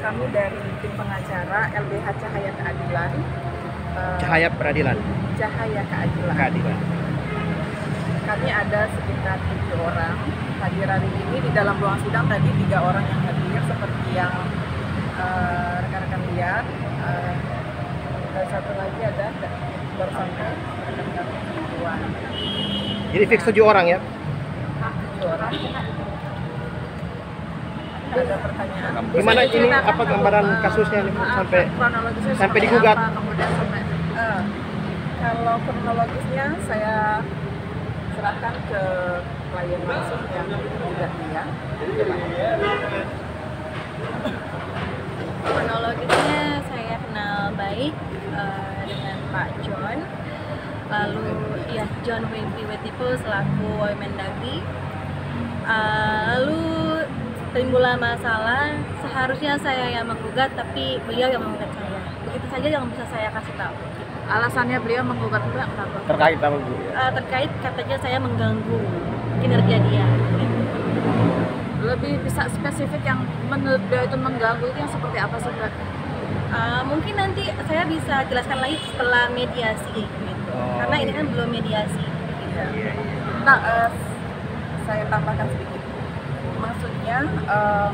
kami dari tim pengacara LBH Cahaya Keadilan. Cahaya Peradilan. Cahaya Keadilan. Keadilan. Kami ada sekitar 7 orang hadir hari ini. Di dalam ruang sidang tadi 3 orang yang hadir seperti yang rekan-rekan lihat. Dan satu lagi ada baru sampai rekan-rekan perempuan. Jadi fix 7 orang ya? 7 orang. Ada pertanyaan. Gimana ini, apa gambaran kasusnya sampai digugat? Kalau kronologisnya saya serahkan ke klien langsung yang juga dia. Kronologisnya saya kenal baik dengan Pak John. Lalu ya John Wetipo selaku Mendagri. Lalu timbullah masalah, seharusnya saya yang menggugat tapi beliau yang menggugat saya. Begitu saja yang bisa saya kasih tahu. Alasannya beliau menggugat Mbak kenapa? Terkait apa Bu? Terkait katanya saya mengganggu kinerja dia. Lebih bisa spesifik yang menurut beliau itu mengganggu itu yang seperti apa sih Mbak? Mungkin nanti saya bisa jelaskan lagi setelah mediasi gitu. Karena ini kan belum mediasi. Gitu. Nah, saya tambahkan sedikit. Maksudnya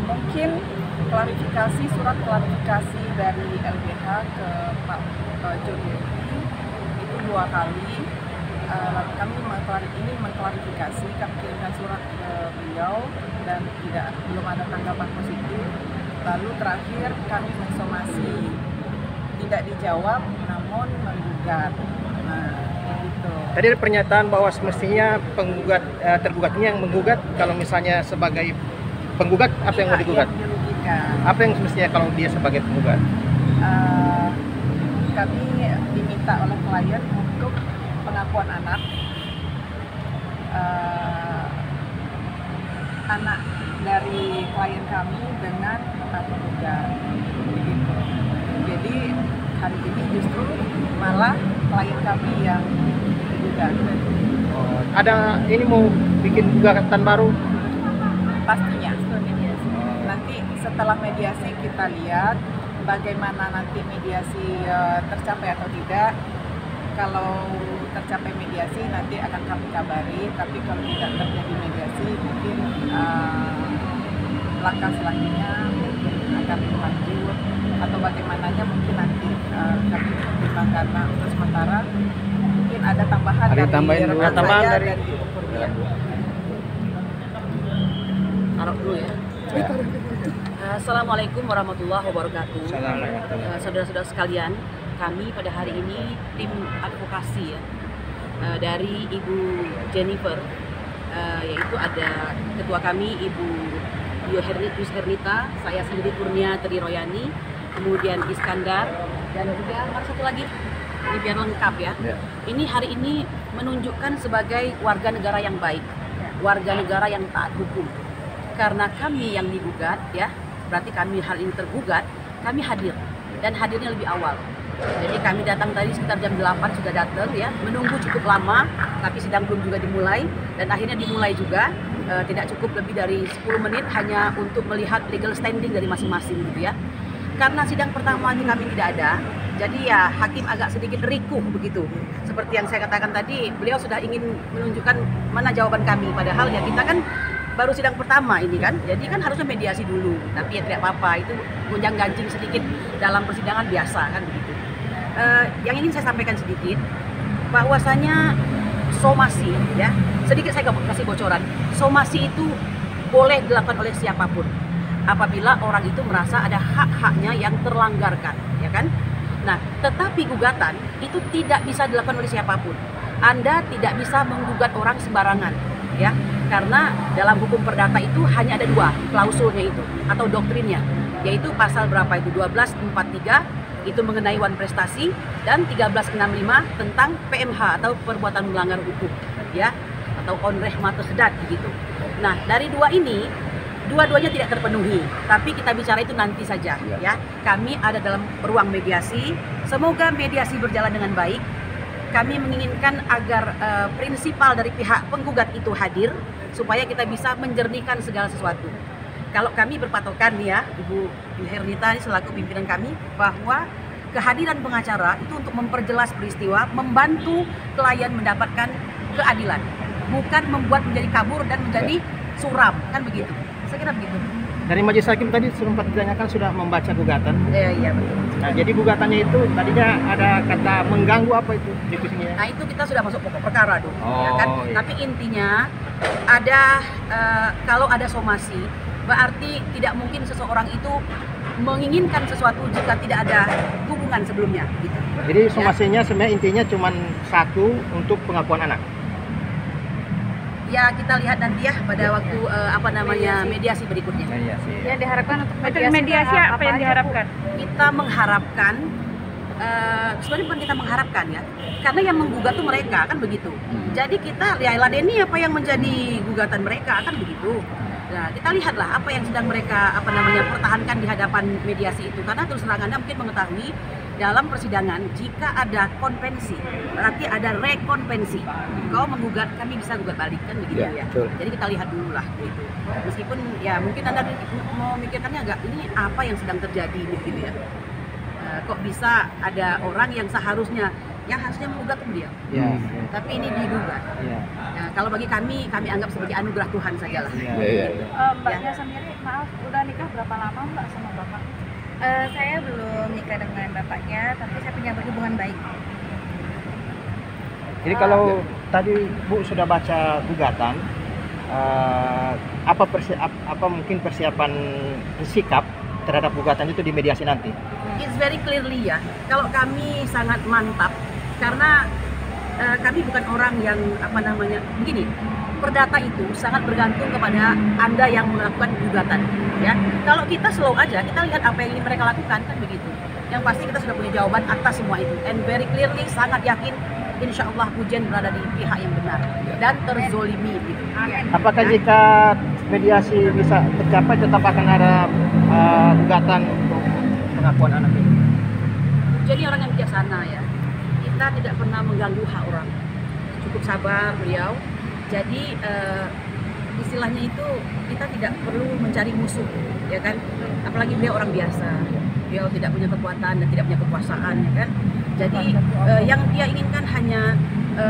mungkin klarifikasi, surat klarifikasi dari LBH ke Pak Jody itu 2 kali. Lalu kami mengklarifikasi, kami kirimkan surat ke beliau dan belum ada tanggapan positif. Lalu terakhir kami mensomasi, tidak dijawab namun menggugat. Nah, gitu. Tadi ada pernyataan bahwa semestinya tergugat ini yang menggugat. Kalau misalnya sebagai penggugat, apa yang mau digugat? Yang dirugikan. Apa yang semestinya kalau dia sebagai penggugat? Kami diminta oleh klien untuk pengakuan anak dari klien kami dengan penggugat. Begitu. Jadi hari ini justru malah klien kami yang digugat. Ada ini mau bikin gugatan baru? Pastinya setelah mediasi. Nanti setelah mediasi kita lihat bagaimana nanti mediasi tercapai atau tidak. Kalau tercapai mediasi nanti akan kami kabari, tapi kalau tidak terjadi mediasi mungkin langkah selanjutnya mungkin akan lanjut atau bagaimananya mungkin nanti kami pertimbangkan. Nah, untuk sementara mungkin ada tambahan dari rekan saya dari Ibu Kurnia. Taruh dulu ya. Assalamualaikum warahmatullahi wabarakatuh. Saudara-saudara sekalian, kami pada hari ini tim advokasi ya, dari Ibu Jennifer, yaitu ada ketua kami Ibu Yus Hernita, saya sendiri Kurnia Tri Royani, kemudian Iskandar, dan juga satu lagi, ini biar lengkap ya. Ini hari ini menunjukkan sebagai warga negara yang baik, warga negara yang taat hukum. Karena kami yang digugat ya, berarti kami hal ini tergugat, kami hadir dan hadirnya lebih awal. Jadi kami datang tadi sekitar jam 8 sudah datang ya, menunggu cukup lama, tapi sidang belum juga dimulai dan akhirnya dimulai juga. Tidak cukup lebih dari 10 menit hanya untuk melihat legal standing dari masing-masing gitu ya. Karena sidang pertama ini kami tidak ada, jadi ya hakim agak sedikit rikuh begitu. Seperti yang saya katakan tadi, beliau sudah ingin menunjukkan mana jawaban kami, padahal ya kita kan baru sidang pertama ini kan, jadi kan harusnya mediasi dulu, tapi ya tidak apa-apa, itu gonjang-ganjing sedikit dalam persidangan biasa kan begitu. Yang ingin saya sampaikan sedikit, bahwasanya somasi ya, sedikit saya kasih bocoran, somasi itu boleh dilakukan oleh siapapun apabila orang itu merasa ada hak-haknya yang terlanggarkan, ya kan? Nah, tetapi gugatan itu tidak bisa dilakukan oleh siapapun. Anda tidak bisa menggugat orang sembarangan, ya, karena dalam hukum perdata itu hanya ada 2 klausulnya itu atau doktrinnya, yaitu pasal berapa itu 1243 itu mengenai wan prestasi dan 1365 tentang PMH atau perbuatan melanggar hukum, ya, atau onreh mata sedat begitu. Nah, dari 2 ini dua-duanya tidak terpenuhi, tapi kita bicara itu nanti saja ya. Kami ada dalam ruang mediasi, semoga mediasi berjalan dengan baik. Kami menginginkan agar prinsipal dari pihak penggugat itu hadir supaya kita bisa menjernihkan segala sesuatu. kalau kami berpatokan nih ya, Ibu Hernita ini selaku pimpinan kami, bahwa kehadiran pengacara itu untuk memperjelas peristiwa, membantu klien mendapatkan keadilan, bukan membuat menjadi kabur dan menjadi suram, kan begitu. Saya kira begitu. Dari majelis hakim tadi sempat ditanyakan sudah membaca gugatan. Iya betul. Nah, jadi gugatannya itu tadinya ada kata mengganggu apa itu diskusinya? Nah itu kita sudah masuk pokok perkara dong, ya kan? Iya. Tapi intinya ada kalau ada somasi, berarti tidak mungkin seseorang itu menginginkan sesuatu jika tidak ada hubungan sebelumnya, gitu. Jadi somasinya sebenarnya intinya cuma satu untuk pengakuan anak. Ya kita lihat nanti ya pada waktu mediasi berikutnya. Yang diharapkan untuk mediasi apa yang diharapkan? Kita mengharapkan, sebenarnya bukan kita mengharapkan ya, karena yang menggugat itu mereka, kan begitu. Jadi kita ladeni apa yang menjadi gugatan mereka, kan begitu. Nah, kita lihatlah apa yang sedang mereka pertahankan di hadapan mediasi itu, karena terus terang Anda mungkin mengetahui dalam persidangan jika ada konvensi berarti ada rekonvensi. Kau menggugat, kami bisa gugat balik, kan begitu ya. Jadi kita lihat dulu lah gitu. Meskipun ya mungkin Anda mau mikirkannya agak ini apa yang sedang terjadi gitu ya. Kok bisa ada orang yang harusnya menggugat beliau, tapi ini digugat. Nah, kalau bagi kami anggap sebagai anugerah Tuhan sajalah. Mbaknya sendiri, maaf, udah nikah berapa lama Mbak sama Bapak? Saya belum nikah dengan bapaknya, tapi saya punya hubungan baik. Jadi kalau tadi Bu sudah baca gugatan, apa mungkin persiapan sikap terhadap gugatan itu di mediasi nanti? It's very clearly ya. Kalau kami sangat mantap karena kami bukan orang yang begini. Perdata itu sangat bergantung kepada Anda yang melakukan gugatan, ya. Kalau kita slow aja, kita lihat apa yang ingin mereka lakukan, kan begitu. Yang pasti kita sudah punya jawaban atas semua itu, and very clearly sangat yakin, insya Allah Pujen berada di pihak yang benar dan terzolimi. Gitu. Apakah jika mediasi bisa tercapai tetap akan ada gugatan untuk pengakuan anak ini? Jadi orang yang bijaksana ya, kita tidak pernah mengganggu hak orang, cukup sabar beliau. Jadi istilahnya itu kita tidak perlu mencari musuh, ya kan? Apalagi beliau orang biasa, beliau tidak punya kekuatan dan tidak punya kekuasaan, ya kan? Jadi yang dia inginkan hanya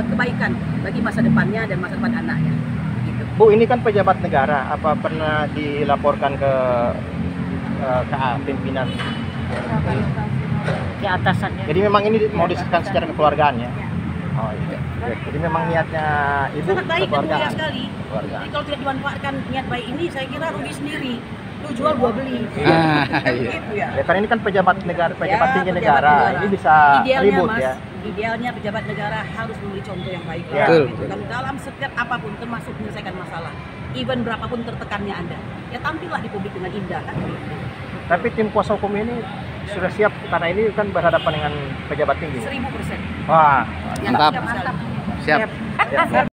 kebaikan bagi masa depannya dan masa depan anaknya. Gitu. Bu, ini kan pejabat negara, apa pernah dilaporkan ke pimpinan Ke atasannya. Jadi memang ini mau diselesaikan secara kekeluargaan ya? Oh iya. Jadi memang niatnya Ibu sangat baik dan mulia kekeluargaan. sekali. Jadi kalau tidak dimanfaatkan niat baik ini, saya kira rugi sendiri. Lu jual gua beli. Gitu ya. Ya, karena ini kan pejabat negara, pejabat tinggi pejabat negara. Ini bisa idealnya, ribut Mas, ya. Idealnya pejabat negara harus memberi contoh yang baik. Ya. Gitu kan. Dalam setiap apapun, termasuk menyelesaikan masalah. Even berapapun tertekannya Anda, ya tampillah di publik dengan indah, kan? Tapi tim kuasa hukum ini sudah siap karena ini kan berhadapan dengan pejabat tinggi. 1000%. Wah, Mantap. siap.